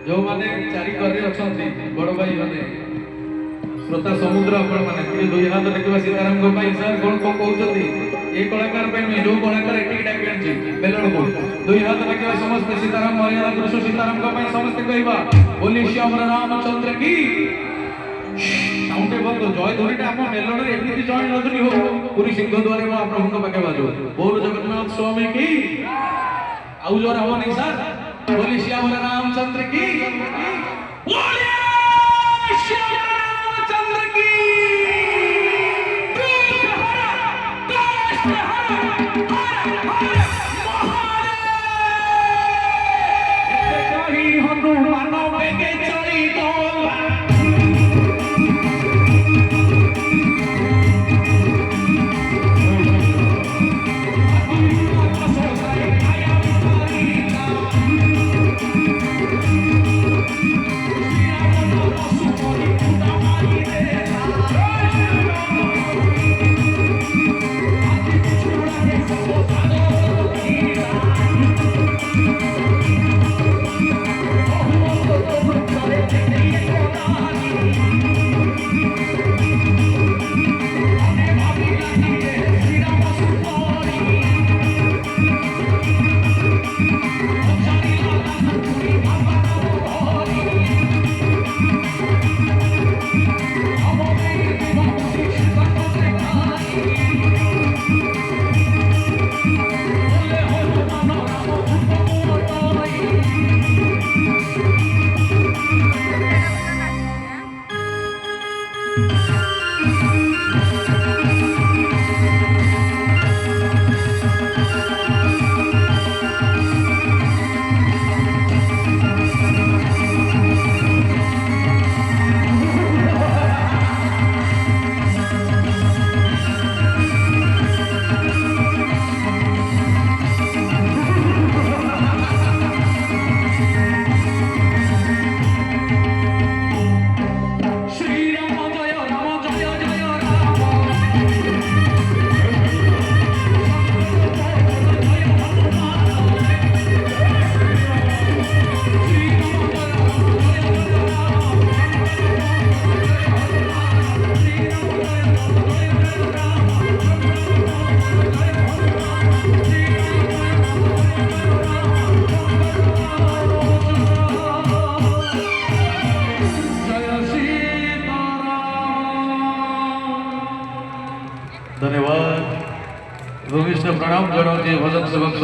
जो माने चारि करे अछंती बड़ भाई माने श्रोता समुद्र आपण माने कि दुई हाथ देखिबा सीताराम को भाई सर कोन को कहउछंती ए कलाकार पे में जो कलाकार एटी डाकियन छी बेलड़ को दुई हाथ देखिबा समस्त सीताराम मर्यादा पुरुष सीताराम को भाई समस्त कहबा बोली श्याम रामचंद्र की साउंडे बंद जय ध्वनिटा हम मेलड़ रे एटी जय नदुनी हो पूरी सिंह द्वारे में प्रभु को पाके बाजो बोल जगन्नाथ स्वामी की आउ जोर हो नहीं सर बोली श्याम रामचंद्र की बोलिए श्याम रामचंद्र की दुख हरा कष्ट हरा हर हर महादेव कहीं हनुमान बेगे चली गोला धन्यवाद भूमिष्ठ प्रणाम जनाओ भजन सेवक